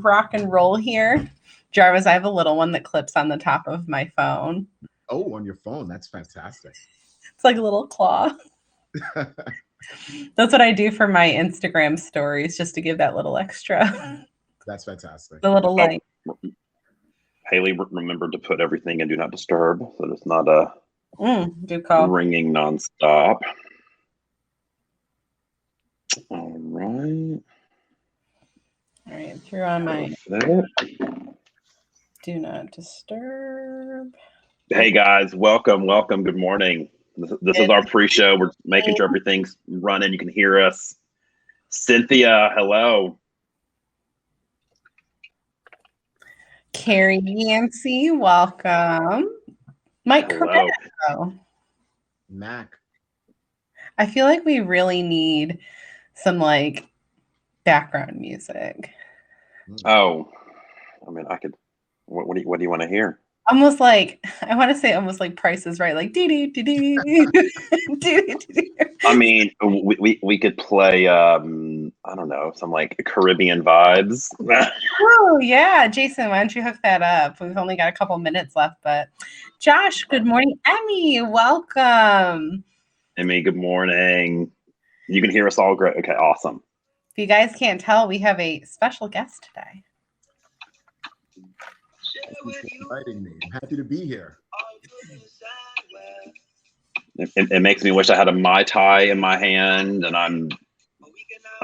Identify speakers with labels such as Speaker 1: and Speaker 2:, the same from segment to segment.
Speaker 1: rock and roll here. Jarvis, I have a little one that clips on the top of my phone.
Speaker 2: Oh, on your phone. That's fantastic.
Speaker 1: It's like a little claw. That's what I do for my Instagram stories, just to give that little extra.
Speaker 2: That's fantastic.
Speaker 1: The little light.
Speaker 3: Haley remembered to put everything in Do Not Disturb, so it's not
Speaker 1: good call.
Speaker 3: ringing nonstop. All right.
Speaker 1: All right, threw on my Do Not Disturb.
Speaker 3: Hey guys, welcome. Good morning. This is our pre-show. We're making sure everything's running. You can hear us. Cynthia, hello.
Speaker 1: Carrie Yancey, welcome. Mike Corretto.
Speaker 2: Mac.
Speaker 1: I feel like we really need some like background music.
Speaker 3: Oh, I mean, I could. What do you want to hear?
Speaker 1: Almost like I want to say almost like Price is Right, like doo doo doo doo doo doo.
Speaker 3: I mean, we could play I don't know, some like Caribbean vibes.
Speaker 1: Oh yeah, Jason, why don't you hook that up? We've only got a couple minutes left, but Josh, good morning. Emmy, welcome.
Speaker 3: Emmy, good morning. You can hear us all great. Okay, awesome.
Speaker 1: If you guys can't tell, we have a special guest today.
Speaker 2: Thank you for inviting me. I'm happy to be here.
Speaker 3: It makes me wish I had a Mai Tai in my hand and I'm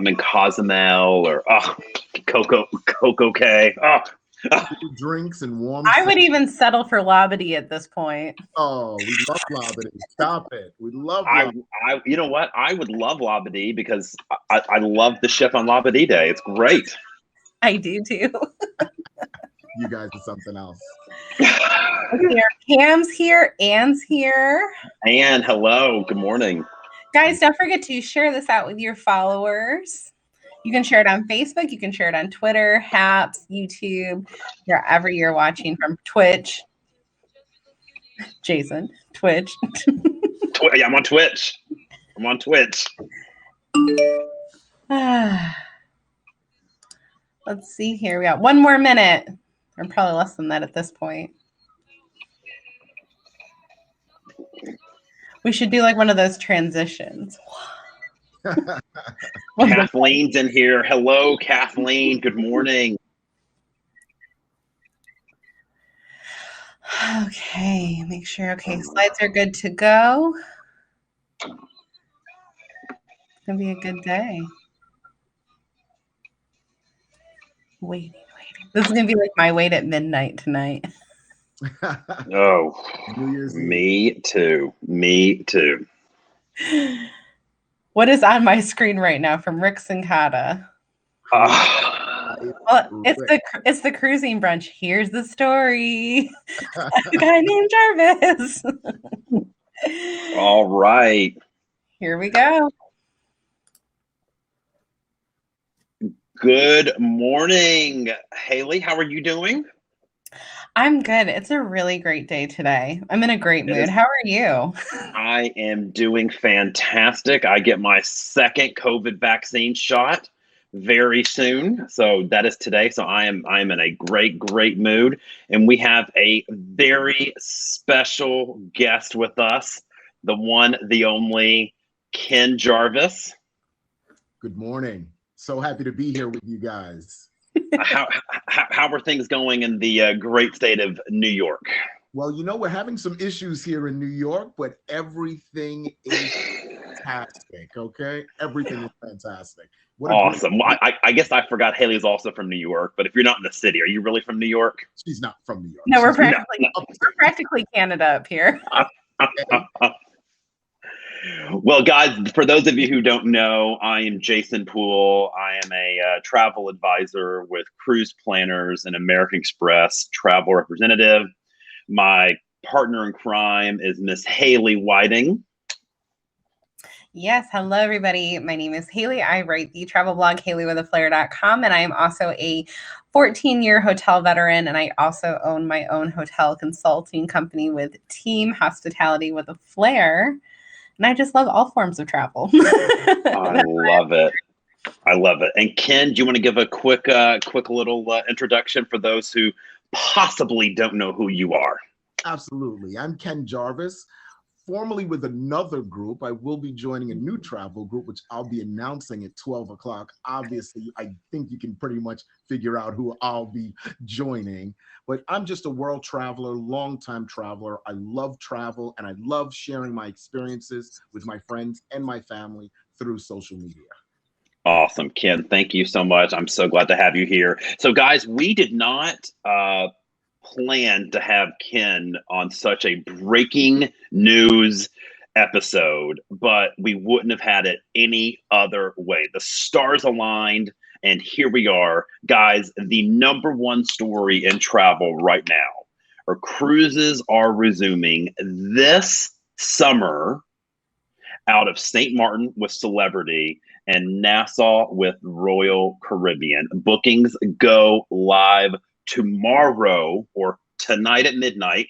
Speaker 3: in Cozumel or Coco K.
Speaker 2: Drinks and warm.
Speaker 1: I would even settle for Labadee at this point.
Speaker 2: Oh, we love Labadee. Stop it. We love Labadee.
Speaker 3: You know what? I would love Labadee because I love the chef on Labadee Day. It's great.
Speaker 1: I do too.
Speaker 2: You guys are something else.
Speaker 1: Okay, Cam's here. Anne's here.
Speaker 3: Anne, hello. Good morning.
Speaker 1: Guys, don't forget to share this out with your followers. You can share it on Facebook. You can share it on Twitter, Haps, YouTube, wherever you're watching from. Twitch. Jason, Twitch.
Speaker 3: Yeah, I'm on Twitch.
Speaker 1: Let's see here. We got one more minute. Or probably less than that at this point. We should do like one of those transitions.
Speaker 3: Kathleen's in here. Hello, Kathleen. Good morning.
Speaker 1: Okay, make sure. Okay, slides are good to go. It's gonna be a good day. Waiting. This is gonna be like my wait at midnight tonight.
Speaker 3: Oh,
Speaker 2: New Year's Eve.
Speaker 3: Me too.
Speaker 1: What is on my screen right now from Rick Sincata? Well, it's the cruising brunch. Here's the story. A guy named Jarvis.
Speaker 3: All right.
Speaker 1: Here we go.
Speaker 3: Good morning, Haley. How are you doing?
Speaker 1: I'm good. It's a really great day today. I'm in a great mood. How are you?
Speaker 3: I am doing fantastic. I get my second COVID vaccine shot very soon. So that is today. So I am in a great mood. And we have a very special guest with us, the one, the only Ken Jarvis.
Speaker 2: Good morning. So happy to be here with you guys.
Speaker 3: How are things going in the great state of New York?
Speaker 2: Well, you know, we're having some issues here in New York, but everything is fantastic, okay? Everything is fantastic.
Speaker 3: Awesome. Well, I guess I forgot Haley's also from New York, but if you're not in the city, are you really from New York?
Speaker 2: She's not from New York.
Speaker 1: No, we're practically Canada up here.
Speaker 3: Well, guys, for those of you who don't know, I am Jason Poole. I am a travel advisor with Cruise Planners and American Express travel representative. My partner in crime is Miss Haley Whiting.
Speaker 1: Yes. Hello, everybody. My name is Haley. I write the travel blog, HaleyWithAFlair.com, and I am also a 14-year hotel veteran, and I also own my own hotel consulting company with Team Hospitality with a Flair. And I just love all forms of travel.
Speaker 3: I love it. I love it. And Ken, do you want to give a quick little introduction for those who possibly don't know who you are?
Speaker 2: Absolutely. I'm Ken Jarvis. Formerly with another group, I will be joining a new travel group, which I'll be announcing at 12 o'clock. Obviously, I think you can pretty much figure out who I'll be joining. But I'm just a world traveler, longtime traveler. I love travel, and I love sharing my experiences with my friends and my family through social media.
Speaker 3: Awesome, Ken. Thank you so much. I'm so glad to have you here. So, guys, we did not plan to have Ken on such a breaking news episode, but we wouldn't have had it any other way. The stars aligned, and here we are. Guys, the number one story in travel right now are cruises are resuming this summer out of St. Martin with Celebrity and Nassau with Royal Caribbean. Bookings go live tomorrow or tonight at midnight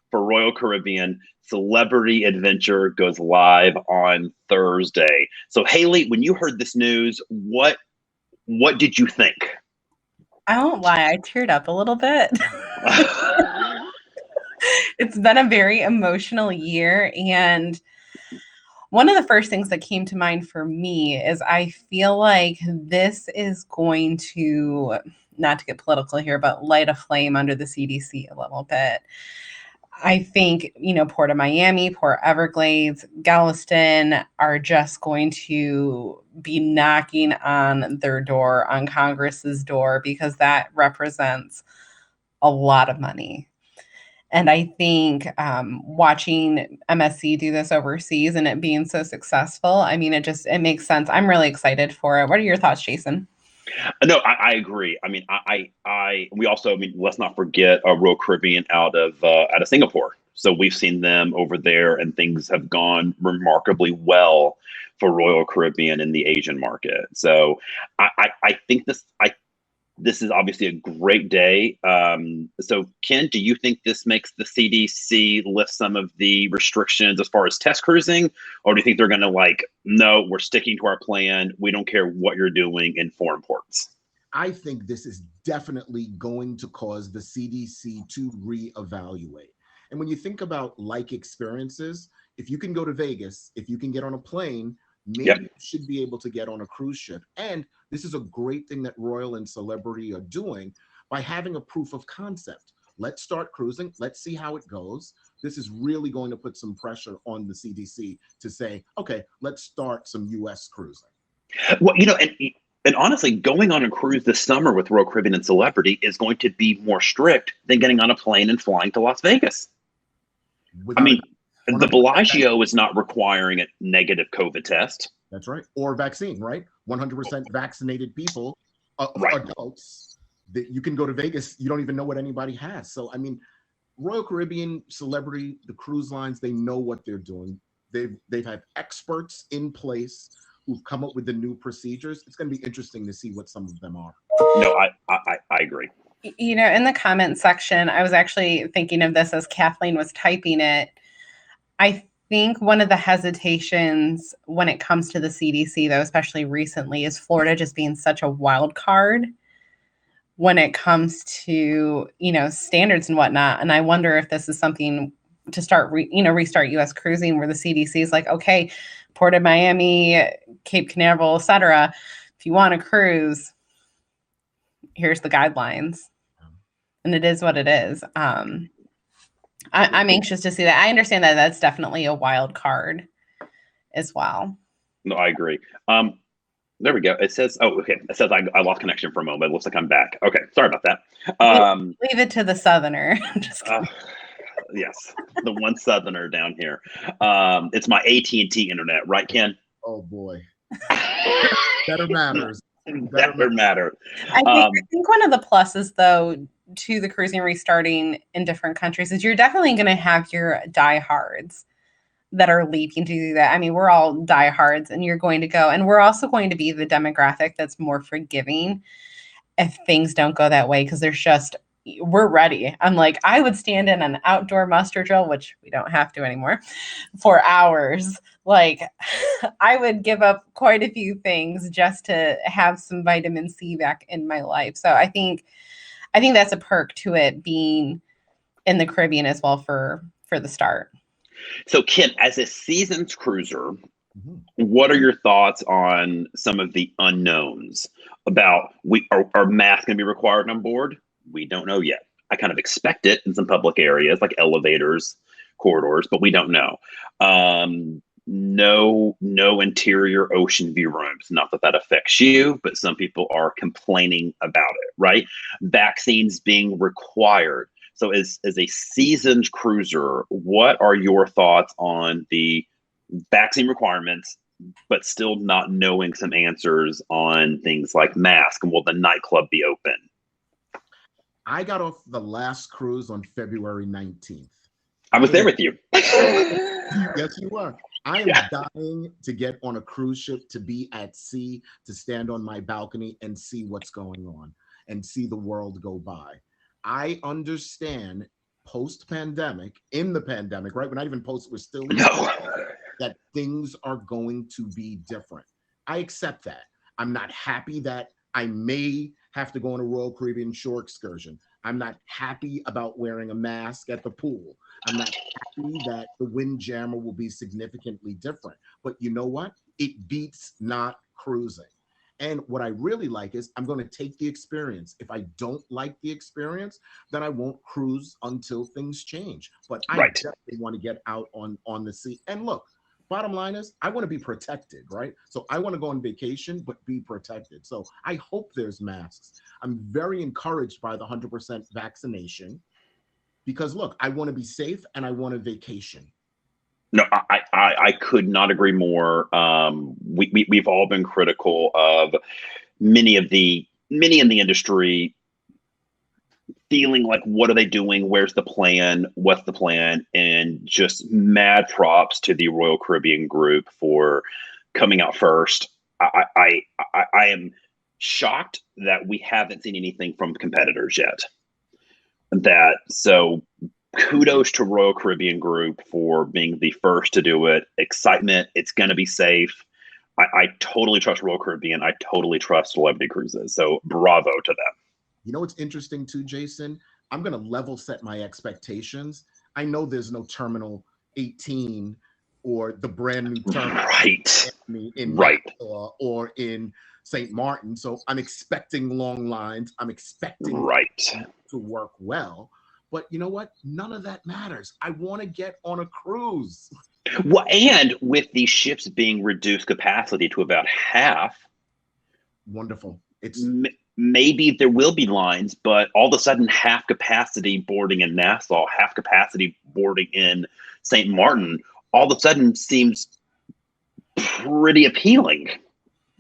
Speaker 3: for Royal Caribbean. Celebrity Adventure goes live on Thursday. So Haley, when you heard this news, what did you think?
Speaker 1: I won't lie, I teared up a little bit. It's been a very emotional year, and one of the first things that came to mind for me is I feel like this is going to, not to get political here, but light a flame under the CDC a little bit. I think, Port of Miami, Port Everglades, Galveston are just going to be knocking on their door, on Congress's door, because that represents a lot of money. And I think watching MSC do this overseas and it being so successful, I mean, it makes sense. I'm really excited for it. What are your thoughts, Jason?
Speaker 3: No, I agree. I mean, we also, let's not forget Royal Caribbean out of Singapore. So we've seen them over there, and things have gone remarkably well for Royal Caribbean in the Asian market. So I think this is obviously a great day. So Ken, do you think this makes the CDC lift some of the restrictions as far as test cruising? Or do you think they're going to no, we're sticking to our plan. We don't care what you're doing in foreign ports?
Speaker 2: I think this is definitely going to cause the CDC to reevaluate. And when you think about experiences, if you can go to Vegas, if you can get on a plane, maybe you should be able to get on a cruise ship. And this is a great thing that Royal and Celebrity are doing by having a proof of concept. Let's start cruising. Let's see how it goes. This is really going to put some pressure on the CDC to say, okay, let's start some US cruising.
Speaker 3: Well, and honestly, going on a cruise this summer with Royal Caribbean and Celebrity is going to be more strict than getting on a plane and flying to Las Vegas. The Bellagio is not requiring a negative COVID test.
Speaker 2: That's right. Or vaccine, right? 100% vaccinated people, adults, that you can go to Vegas. You don't even know what anybody has. So, Royal Caribbean, Celebrity, the cruise lines, they know what they're doing. They've had experts in place who've come up with the new procedures. It's going to be interesting to see what some of them are.
Speaker 3: No, I agree.
Speaker 1: In the comment section, I was actually thinking of this as Kathleen was typing it. I think one of the hesitations when it comes to the CDC, though, especially recently, is Florida just being such a wild card when it comes to, standards and whatnot. And I wonder if this is something to start, restart U.S. cruising where the CDC is like, okay, Port of Miami, Cape Canaveral, et cetera, if you want to cruise, here's the guidelines. And it is what it is. I'm anxious to see that. I understand that that's definitely a wild card as well.
Speaker 3: No, I agree. There we go. It says, It says I lost connection for a moment. It looks like I'm back. Okay. Sorry about that.
Speaker 1: Leave it to the Southerner.
Speaker 3: Yes. The one Southerner down here. It's my AT&T internet, right, Ken?
Speaker 2: Oh boy. Better matters.
Speaker 3: Better matter.
Speaker 1: I think one of the pluses, though, to the cruising restarting in different countries is you're definitely going to have your diehards that are leaping to do that. We're all diehards, and you're going to go. And we're also going to be the demographic that's more forgiving if things don't go that way, because we're ready. I would stand in an outdoor muster drill, which we don't have to anymore, for hours. like I would give up quite a few things just to have some vitamin C back in my life. So I think that's a perk to it being in the Caribbean as well for the start.
Speaker 3: So, Ken, as a seasoned cruiser,
Speaker 2: Mhm.
Speaker 3: what are your thoughts on some of the unknowns about are masks going to be required on board? We don't know yet. I kind of expect it in some public areas like elevators, corridors, but we don't know. No interior ocean view rooms. Not that that affects you, but some people are complaining about it, right? Vaccines being required. So as a seasoned cruiser, what are your thoughts on the vaccine requirements, but still not knowing some answers on things like mask and will the nightclub be open?
Speaker 2: I got off the last cruise on February 19th.
Speaker 3: I was there with you.
Speaker 2: Yes, you were. I am
Speaker 3: Yeah.
Speaker 2: dying to get on a cruise ship, to be at sea, to stand on my balcony and see what's going on and see the world go by. I understand post-pandemic, in the pandemic, right? We're not even post, we're still
Speaker 3: No.
Speaker 2: that things are going to be different. I accept that. I'm not happy that I may have to go on a Royal Caribbean shore excursion. I'm not happy about wearing a mask at the pool. I'm not happy that the windjammer will be significantly different. But you know what? It beats not cruising. And what I really like is I'm going to take the experience. If I don't like the experience, then I won't cruise until things change. But I
Speaker 3: Right.
Speaker 2: definitely want to get out on the sea. And look, bottom line is I want to be protected, right? So I want to go on vacation, but be protected. So I hope there's masks. I'm very encouraged by the 100% vaccination because look, I want to be safe and I want a vacation.
Speaker 3: No, I could not agree more. We've all been critical of many in the industry feeling like, what are they doing? Where's the plan? What's the plan? And just mad props to the Royal Caribbean group for coming out first. I am shocked that we haven't seen anything from competitors yet. So kudos to Royal Caribbean Group for being the first to do it. Excitement. It's going to be safe. I totally trust Royal Caribbean. I totally trust Celebrity Cruises. So bravo to them.
Speaker 2: You know what's interesting too, Jason? I'm going to level set my expectations. I know there's no Terminal 18 or the brand new terminal
Speaker 3: Right.
Speaker 2: in
Speaker 3: Right.
Speaker 2: Nassau or in St. Martin. So I'm expecting long lines. I'm expecting
Speaker 3: Right.
Speaker 2: to work well. But you know what? None of that matters. I want to get on a cruise.
Speaker 3: Well, and with these ships being reduced capacity to about half,
Speaker 2: Wonderful. It's
Speaker 3: maybe there will be lines, but all of a sudden, half capacity boarding in Nassau, half capacity boarding in St. Martin, all of a sudden seems pretty appealing.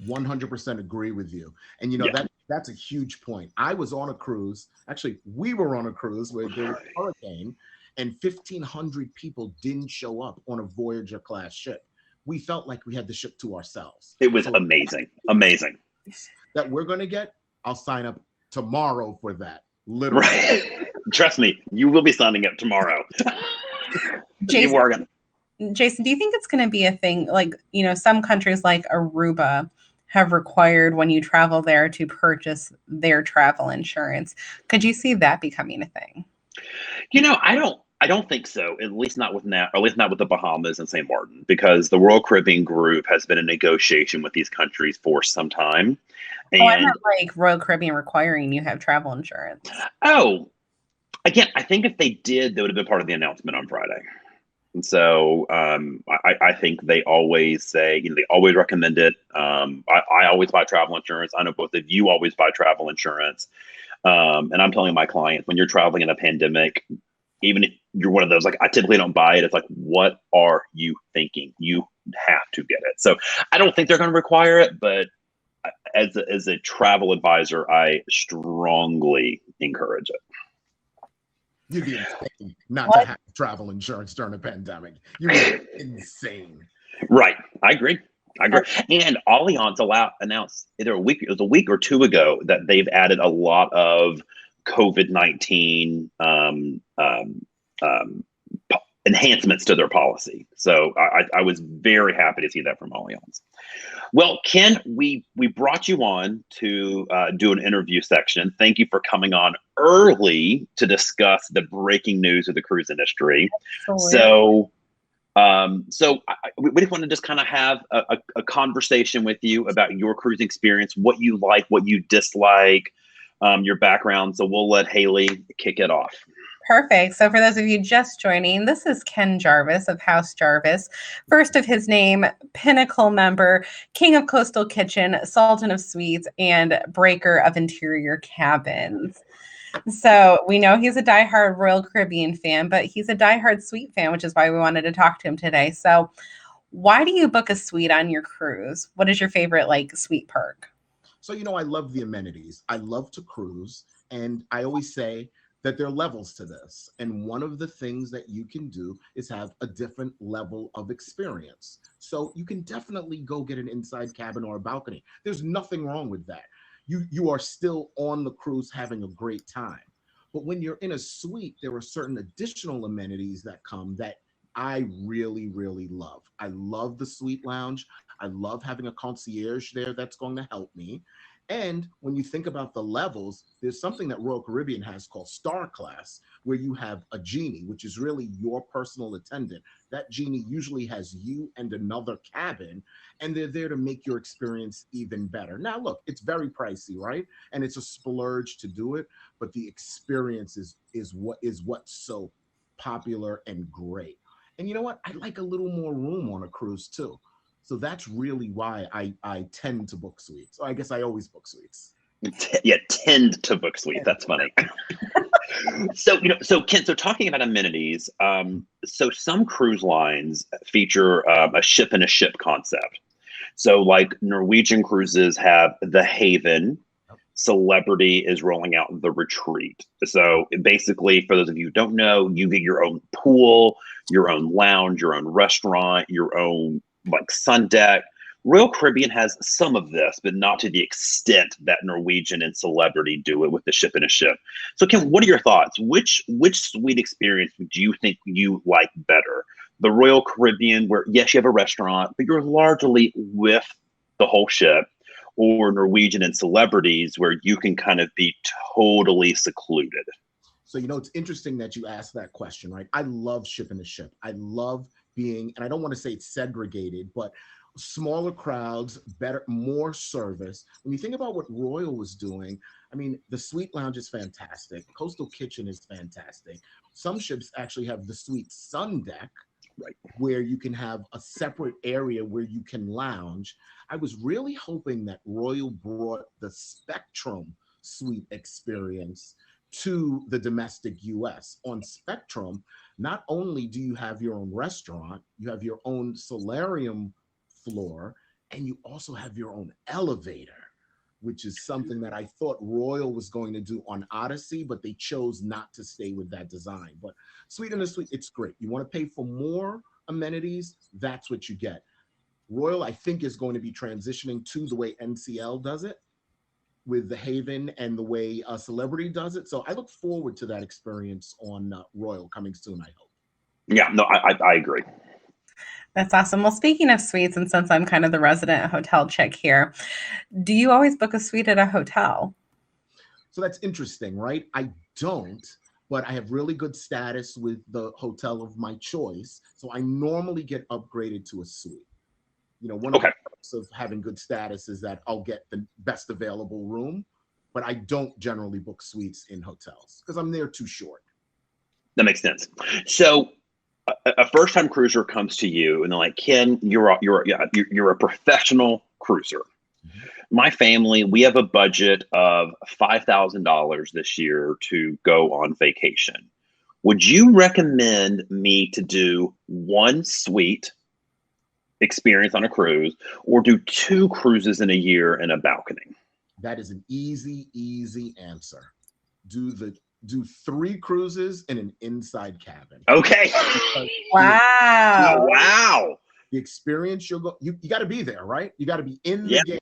Speaker 2: 100% agree with you. And you know, that's a huge point. I was on a cruise. Actually, we were on a cruise where there was a hurricane and 1,500 people didn't show up on a Voyager class ship. We felt like we had the ship to ourselves.
Speaker 3: It was amazing. Amazing.
Speaker 2: That we're going to get, I'll sign up tomorrow for that. Literally.
Speaker 3: Right. Trust me, you will be signing up tomorrow.
Speaker 1: Jason,
Speaker 3: You are gonna.
Speaker 1: Jason, do you think it's going to be a thing? Like, you know, some countries like Aruba have required when you travel there to purchase their travel insurance. Could you see that becoming a thing?
Speaker 3: You know, I don't think so. At least not with at least not with the Bahamas and St. Martin, because the Royal Caribbean Group has been in negotiation with these countries for some time. And
Speaker 1: I meant like Royal Caribbean requiring you have travel insurance.
Speaker 3: Again, I think if they did, they would have been part of the announcement on Friday. And so I think they always say, they always recommend it. I always buy travel insurance. I know both of you always buy travel insurance. And I'm telling my clients, when you're traveling in a pandemic, even if you're one of those, like, I typically don't buy it. It's like, what are you thinking? You have to get it. So I don't think they're going to require it, but as a travel advisor, I strongly encourage it.
Speaker 2: You'd be insane not to have travel insurance during a pandemic. You'd be insane.
Speaker 3: Right. I agree. And Allianz announced either it was a week or two ago that they've added a lot of COVID-19 enhancements to their policy. So I was very happy to see that from Allianz. Well, Ken, we brought you on to do an interview section. Thank you for coming on early to discuss the breaking news of the cruise industry.
Speaker 1: Absolutely.
Speaker 3: So we just want to just kind of have a conversation with you about your cruising experience, what you like, what you dislike, your background. So we'll let Haley kick it off.
Speaker 1: Perfect. So for those of you just joining, this is Ken Jarvis of House Jarvis. First of his name, Pinnacle member, King of Coastal Kitchen, Sultan of Suites, and Breaker of Interior Cabins. So we know he's a diehard Royal Caribbean fan, but he's a diehard suite fan, which is why we wanted to talk to him today. So why do you book a suite on your cruise? What is your favorite suite perk?
Speaker 2: So, I love the amenities. I love to cruise. And I always say that there are levels to this. And one of the things that you can do is have a different level of experience. So you can definitely go get an inside cabin or a balcony. There's nothing wrong with that. You are still on the cruise having a great time. But when you're in a suite, there are certain additional amenities that come that I really, really love. I love the suite lounge. I love having a concierge there that's going to help me. And when you think about the levels, there's something that Royal Caribbean has called Star Class, where you have a genie, which is really your personal attendant. That genie usually has you and another cabin, and they're there to make your experience even better. Now, look, it's very pricey, right? And it's a splurge to do it, but the experience is what's so popular and great. And you know what? I like a little more room on a cruise too. So that's really why I tend to book suites. So I guess I always book suites.
Speaker 3: Yeah, tend to book suites. That's funny. So Ken, so talking about amenities, so some cruise lines feature a ship in a ship concept. So like Norwegian cruises have the Haven, Celebrity is rolling out the Retreat. So basically, for those of you who don't know, you get your own pool, your own lounge, your own restaurant, your own sun deck. Royal Caribbean has some of this, but not to the extent that Norwegian and Celebrity do it with the ship in a ship. So Kim, what are your thoughts? Which suite experience do you think you like better? The Royal Caribbean, where yes, you have a restaurant, but you're largely with the whole ship, or Norwegian and Celebrities, where you can kind of be totally secluded?
Speaker 2: So, it's interesting that you asked that question, right? I love ship in a ship. I love being, and I don't want to say it's segregated, but smaller crowds, better, more service. When you think about what Royal was doing, I mean, the suite lounge is fantastic. Coastal Kitchen is fantastic. Some ships actually have the suite sun deck, right, where you can have a separate area where you can lounge. I was really hoping that Royal brought the Spectrum suite experience to the domestic US. On Spectrum, not only do you have your own restaurant, you have your own solarium floor, and you also have your own elevator, which is something that I thought Royal was going to do on Odyssey, but they chose not to stay with that design. But Suite in the Suite, it's great. You want to pay for more amenities, that's what you get. Royal, I think, is going to be transitioning to the way NCL does it, with the Haven and the way Celebrity does it. So I look forward to that experience on Royal coming soon, I hope.
Speaker 3: Yeah, no, I agree.
Speaker 1: That's awesome. Well, speaking of suites, and since I'm kind of the resident hotel chick here, do you always book a suite at a hotel?
Speaker 2: So that's interesting, right? I don't, but I have really good status with the hotel of my choice. So I normally get upgraded to a suite. One of the perks of having good status is that I'll get the best available room, but I don't generally book suites in hotels because I'm there too short.
Speaker 3: That makes sense. So a first-time cruiser comes to you and they're like, Ken, you're a professional cruiser. Mm-hmm. My family, we have a budget of $5,000 this year to go on vacation. Would you recommend me to do one suite experience on a cruise, or do 2 cruises in a year in a balcony?
Speaker 2: That is an easy answer. Do 3 cruises in an inside cabin.
Speaker 3: Okay.
Speaker 1: Wow.
Speaker 3: Wow.
Speaker 2: The experience you got to be there, right? You got to be in the game.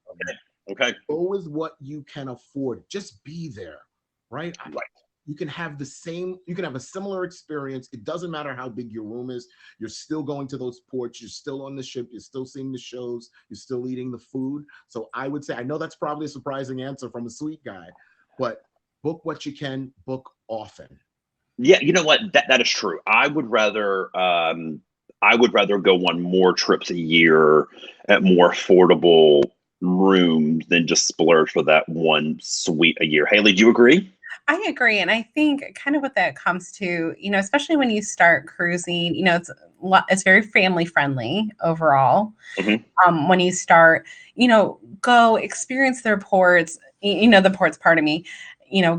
Speaker 3: Okay.
Speaker 2: Go with what you can afford. Just be there, right?
Speaker 3: Right.
Speaker 2: you can have a similar experience. It doesn't matter how big your room is. You're still going to those ports. You're still on the ship. You're still seeing the shows. You're still eating the food. So I would say, I know that's probably a surprising answer from a suite guy, but book what you can, book often.
Speaker 3: Yeah, you know what? That is true. I would rather go on more trips a year at more affordable rooms than just splurge for that one suite a year. Haley, do you agree?
Speaker 1: I agree. And I think kind of what that comes to, especially when you start cruising, it's very family friendly overall.
Speaker 3: Mm-hmm.
Speaker 1: When you start, go experience their ports, the ports, pardon me,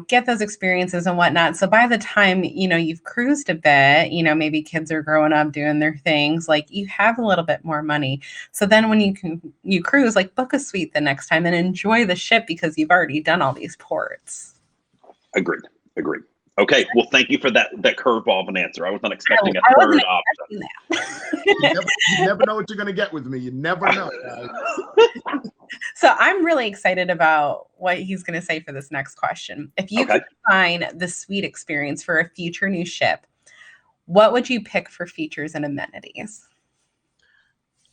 Speaker 1: get those experiences and whatnot. So by the time, you've cruised a bit, maybe kids are growing up doing their things, like you have a little bit more money. So then when you cruise, like book a suite the next time and enjoy the ship because you've already done all these ports.
Speaker 3: Agreed. Okay, well, thank you for that curveball of an answer. I was not expecting a third option.
Speaker 2: You never know what you're going to get with me. You never know.
Speaker 1: So I'm really excited about what he's going to say for this next question. If you could find the suite experience for a future new ship, what would you pick for features and amenities?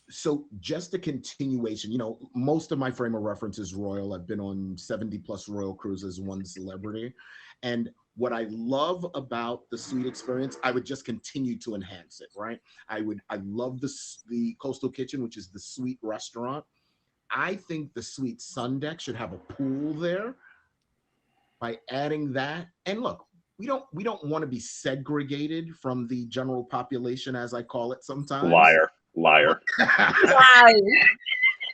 Speaker 2: So just a continuation, most of my frame of reference is Royal. I've been on 70 plus Royal cruises, one celebrity. And what I love about the suite experience, I would just continue to enhance it, right? I love the Coastal Kitchen, which is the suite restaurant. I think the suite sun deck should have a pool there. By adding that, and look, we don't want to be segregated from the general population, as I call it sometimes.
Speaker 3: Liar.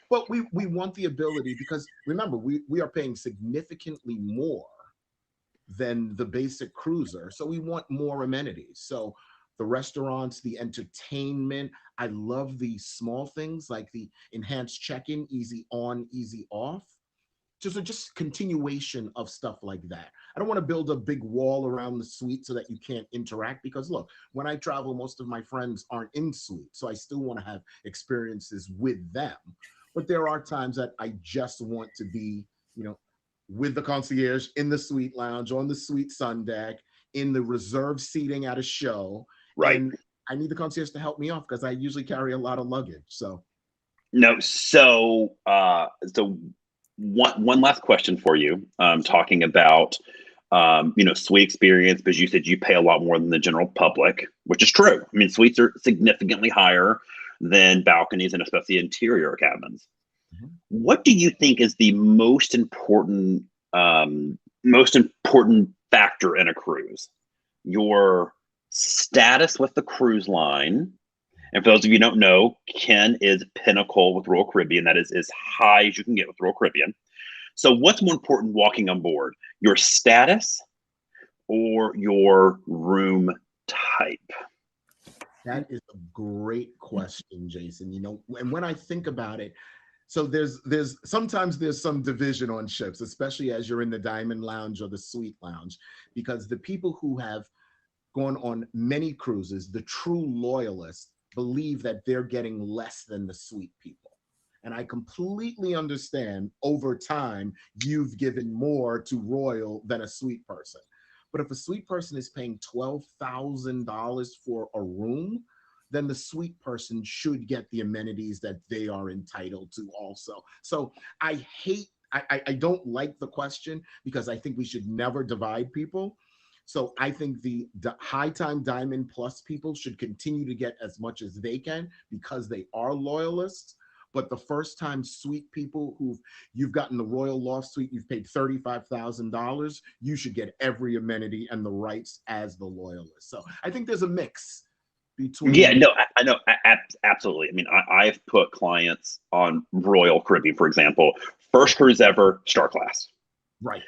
Speaker 2: But we want the ability, because remember, we are paying significantly more than the basic cruiser. So we want more amenities. So the restaurants, the entertainment, I love the small things like the enhanced check-in, easy on, easy off. Just continuation of stuff like that. I don't want to build a big wall around the suite so that you can't interact, because look, when I travel, most of my friends aren't in suite, so I still want to have experiences with them. But there are times that I just want to be, with the concierge in the suite lounge, on the suite sun deck, in the reserved seating at a show.
Speaker 3: Right.
Speaker 2: And I need the concierge to help me off because I usually carry a lot of luggage. So
Speaker 3: one last question for you, talking about suite experience, because you said you pay a lot more than the general public, which is true. I mean, suites are significantly higher than balconies and especially interior cabins. Mm-hmm. What do you think is the most important factor in a cruise? Your status with the cruise line. And for those of you who don't know, Ken is Pinnacle with Royal Caribbean. That is as high as you can get with Royal Caribbean. So what's more important walking on board, your status or your room type?
Speaker 2: That is a great question, Jason. And when I think about it, so there's sometimes some division on ships, especially as you're in the Diamond Lounge or the Suite Lounge, because the people who have gone on many cruises, the true loyalists, believe that they're getting less than the suite people. And I completely understand over time, you've given more to Royal than a suite person. But if a suite person is paying $12,000 for a room, then the suite person should get the amenities that they are entitled to also. So I don't like the question, because I think we should never divide people. So I think the high time Diamond Plus people should continue to get as much as they can because they are loyalists. But the first time suite people you've gotten the Royal Loft Suite, you've paid $35,000, you should get every amenity and the rights as the loyalist. So I think there's a mix between.
Speaker 3: Yeah, no, I know. Absolutely. I mean, I've put clients on Royal Caribbean, for example, first cruise ever, Star Class.
Speaker 2: Right.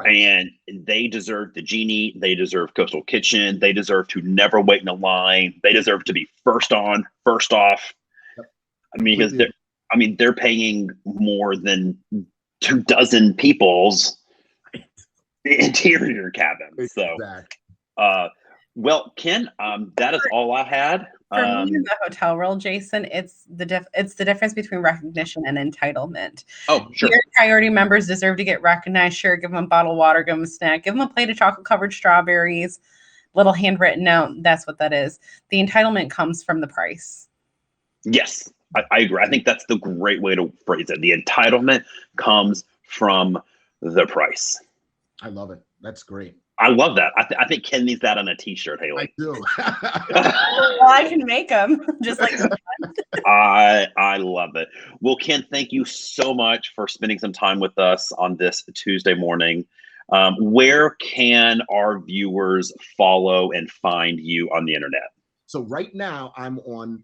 Speaker 3: And they deserve the genie. They deserve Coastal Kitchen. They deserve to never wait in a line. They deserve to be first on, first off. Yep. I mean, because they're paying more than 24 people's interior cabins.
Speaker 2: Exactly.
Speaker 3: So, well, Ken, that is all I had.
Speaker 1: For me in the hotel world, Jason, it's the difference between recognition and entitlement.
Speaker 3: Oh, sure.
Speaker 1: Your priority members deserve to get recognized. Sure, give them a bottle of water, give them a snack, give them a plate of chocolate covered strawberries, little handwritten note. That's what that is. The entitlement comes from the price.
Speaker 3: Yes, I agree. I think that's the great way to phrase it. The entitlement comes from the price.
Speaker 2: I love it. That's great.
Speaker 3: I love that. I think Ken needs that on a T-shirt, Haley.
Speaker 2: I do.
Speaker 1: Well, I can make them just like
Speaker 3: I love it. Well, Ken, thank you so much for spending some time with us on this Tuesday morning. Where can our viewers follow and find you on the internet?
Speaker 2: So right now I'm on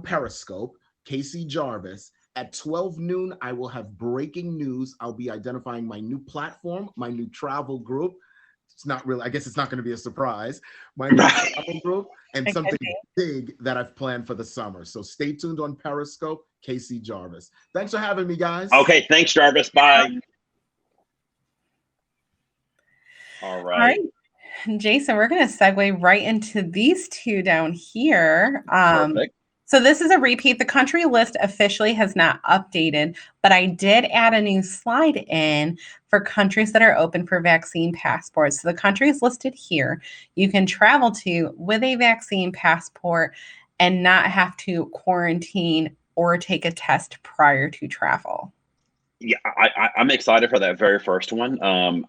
Speaker 2: Periscope, Casey Jarvis. At 12 noon, I will have breaking news. I'll be identifying my new platform, my new travel group. It's not really, I guess it's not going to be a surprise. My new travel group and something big that I've planned for the summer. So stay tuned on Periscope, Casey Jarvis. Thanks for having me, guys.
Speaker 3: Okay, thanks, Jarvis. Bye. All right.
Speaker 1: Jason, we're going to segue right into these two down here.
Speaker 3: Perfect.
Speaker 1: So this is a repeat. The country list officially has not updated, but I did add a new slide in for countries that are open for vaccine passports. So the countries listed here, you can travel to with a vaccine passport and not have to quarantine or take a test prior to travel.
Speaker 3: Yeah, I'm excited for that very first one.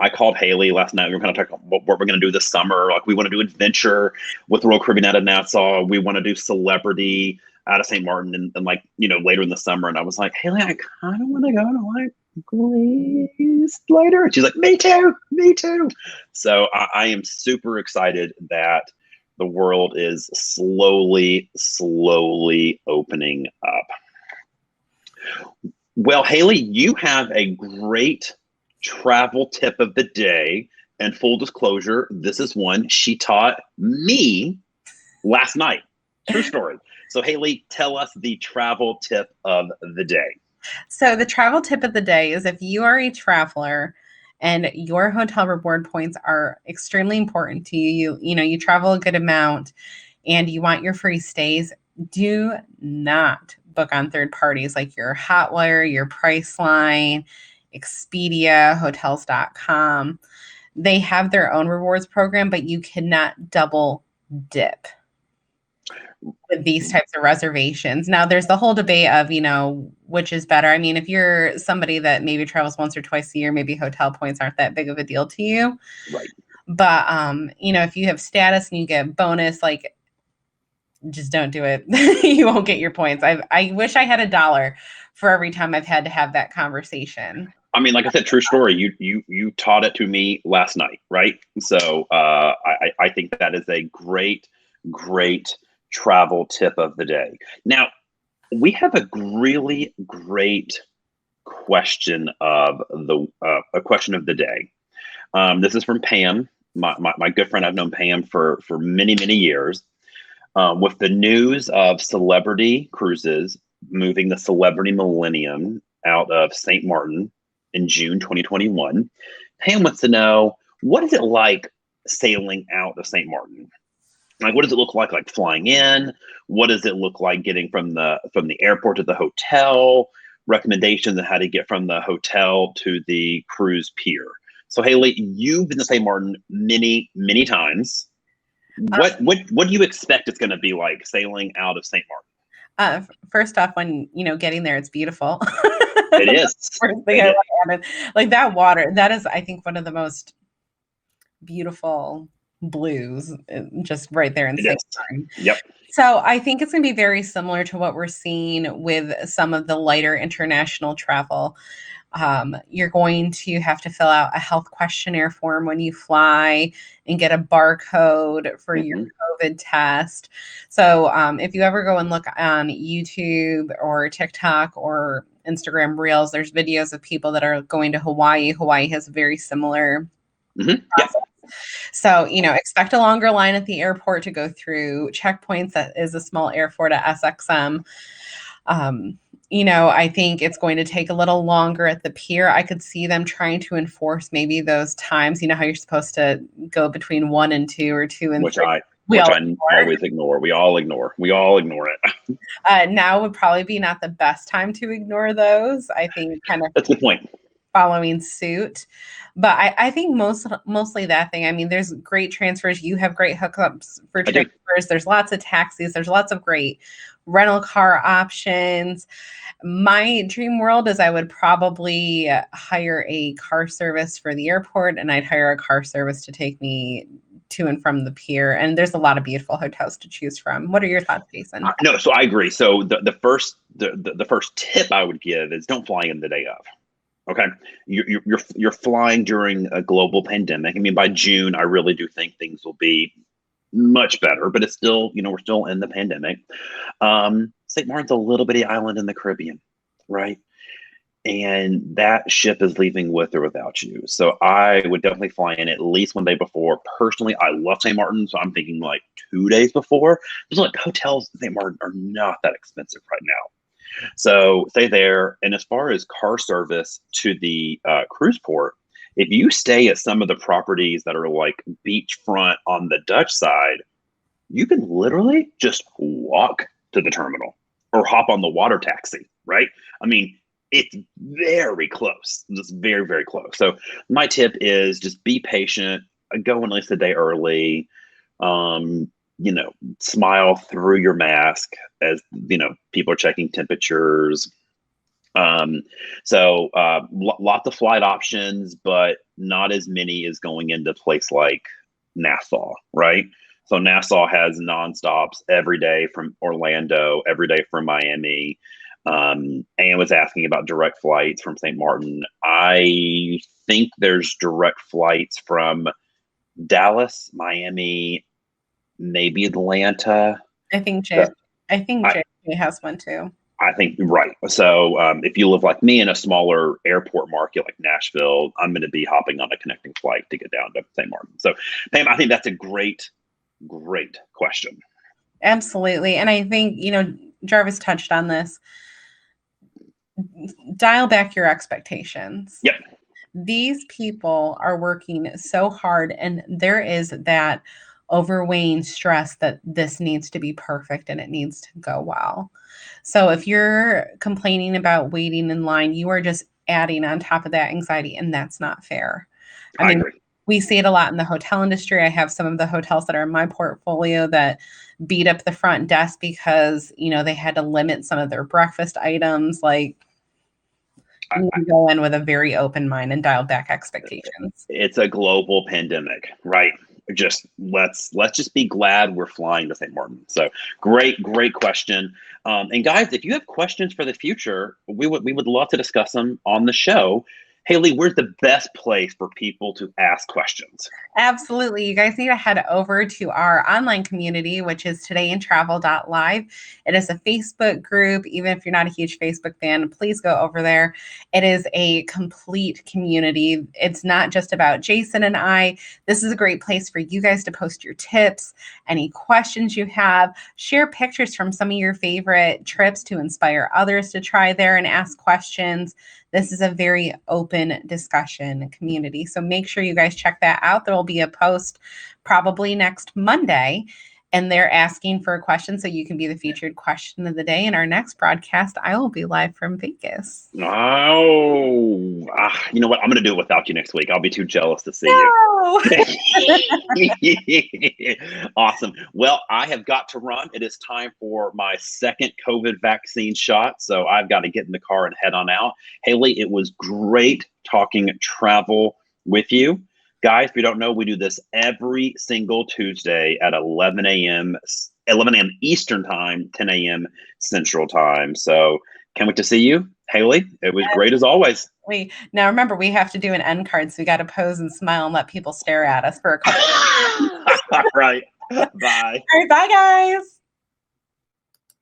Speaker 3: I called Haley last night. We were kind of talking about what we're going to do this summer. Like, we want to do adventure with Royal Caribbean out of Nassau. We want to do celebrity out of St. Martin and like, later in the summer. And I was like, Haley, I kind of want to go to like Greece later. And she's like, me too. So I am super excited that the world is slowly opening up. Well, Haley, you have a great travel tip of the day. And full disclosure, this is one she taught me last night. True story. So, Haley, tell us the travel tip of the day.
Speaker 1: So the travel tip of the day is if you are a traveler and your hotel reward points are extremely important to you, you travel a good amount and you want your free stays, do not book on third parties like your Hotwire, your Priceline, Expedia, hotels.com. They have their own rewards program, but you cannot double dip with these types of reservations. Now, there's the whole debate of, which is better. I mean, if you're somebody that maybe travels once or twice a year, maybe hotel points aren't that big of a deal to you.
Speaker 3: Right.
Speaker 1: But, if you have status and you get bonus, like, just don't do it. You won't get your points. I wish I had $1 for every time I've had to have that conversation.
Speaker 3: I mean, like I said, true story. You taught it to me last night, right? So I think that is a great travel tip of the day. Now, we have a really great question of a question of the day. This is from Pam, my good friend. I've known Pam for many years. With the news of Celebrity Cruises moving the Celebrity Millennium out of St. Martin in June 2021, Pam wants to know, what is it like sailing out of St. Martin? Like, what does it look like flying in? What does it look like getting from the airport to the hotel? Recommendations on how to get from the hotel to the cruise pier. So, Haley, you've been to St. Martin many times. What do you expect it's going to be like sailing out of St.
Speaker 1: Martin? First off, when getting there, it's beautiful.
Speaker 3: It is.
Speaker 1: First thing I added, like that water, that is, I think, one of the most beautiful blues, just right there in St. Martin.
Speaker 3: Yep.
Speaker 1: So I think it's going to be very similar to what we're seeing with some of the lighter international travel. You're going to have to fill out a health questionnaire form when you fly and get a barcode for your COVID test. So if you ever go and look on YouTube or TikTok or Instagram Reels, there's videos of people that are going to Hawaii. Hawaii has a very similar process. So, expect a longer line at the airport to go through checkpoints. That is a small airport at SXM. I think it's going to take a little longer at the pier. I could see them trying to enforce maybe those times, how you're supposed to go between 1 and 2 or 2 and 3. We
Speaker 3: which
Speaker 1: all
Speaker 3: I always ignore. We all ignore it.
Speaker 1: now would probably be not the best time to ignore those. I think kind of
Speaker 3: That's the point.
Speaker 1: following suit. But I think mostly that thing. I mean, there's great transfers. You have great hookups for transfers. There's lots of taxis. There's lots of great rental car options. My dream world is I would probably hire a car service for the airport, and I'd hire a car service to take me to and from the pier. And there's a lot of beautiful hotels to choose from. What are your thoughts, Jason?
Speaker 3: No, so I agree. So the first tip I would give is don't fly in the day of. Okay, you're flying during a global pandemic. I mean, by June, I really do think things will be much better, but it's still, we're still in the pandemic. St. Martin's a little bitty island in the Caribbean, right? And that ship is leaving with or without you. So I would definitely fly in at least one day before. Personally, I love St. Martin, so I'm thinking like 2 days before. Just like hotels in St. Martin are not that expensive right now. So stay there. And as far as car service to the cruise port, if you stay at some of the properties that are like beachfront on the Dutch side, you can literally just walk to the terminal or hop on the water taxi, right? I mean, it's very close. It's very, very close. So my tip is just be patient, go at least a day early. Smile through your mask as people are checking temperatures. So lots of flight options, but not as many as going into a place like Nassau, right? So Nassau has nonstops every day from Orlando, every day from Miami. Anne was asking about direct flights from St. Martin. I think there's direct flights from Dallas, Miami, maybe Atlanta.
Speaker 1: I think JFK has one too.
Speaker 3: I think, right. So if you live like me in a smaller airport market like Nashville, I'm going to be hopping on a connecting flight to get down to St. Martin. So Pam, I think that's a great question.
Speaker 1: Absolutely. And I think, Jarvis touched on this. Dial back your expectations.
Speaker 3: Yep.
Speaker 1: These people are working so hard, and there is that overweighing stress that this needs to be perfect and it needs to go well. So if you're complaining about waiting in line, you are just adding on top of that anxiety, and that's not fair. I mean,
Speaker 3: agree.
Speaker 1: We see it a lot in the hotel industry. I have some of the hotels that are in my portfolio that beat up the front desk because, they had to limit some of their breakfast items. Like, you can go in with a very open mind and dial back expectations.
Speaker 3: It's a global pandemic, right? Just let's just be glad we're flying to St. Martin. So great question. And guys, if you have questions for the future, we would love to discuss them on the show. Haley, where's the best place for people to ask questions?
Speaker 1: Absolutely. You guys need to head over to our online community, which is todayintravel.live. It is a Facebook group. Even if you're not a huge Facebook fan, please go over there. It is a complete community. It's not just about Jason and I. This is a great place for you guys to post your tips, any questions you have, share pictures from some of your favorite trips to inspire others to try there and ask questions. This is a very open discussion community. So make sure you guys check that out. There will be a post probably next Monday, and they're asking for a question, so you can be the featured question of the day. In our next broadcast, I will be live from Vegas.
Speaker 3: Oh, you know what? I'm going to do it without you next week. I'll be too jealous to see you. Awesome. Well, I have got to run. It is time for my second COVID vaccine shot. So I've got to get in the car and head on out. Haley, it was great talking travel with you. Guys, if you don't know, we do this every single Tuesday at 11 a.m. Eastern time, 10 a.m. Central time. So can't wait to see you. Haley, it was great as always.
Speaker 1: Now remember, we have to do an end card, so we got to pose and smile and let people stare at us for a couple.
Speaker 3: All right. Bye.
Speaker 1: All right, bye, guys.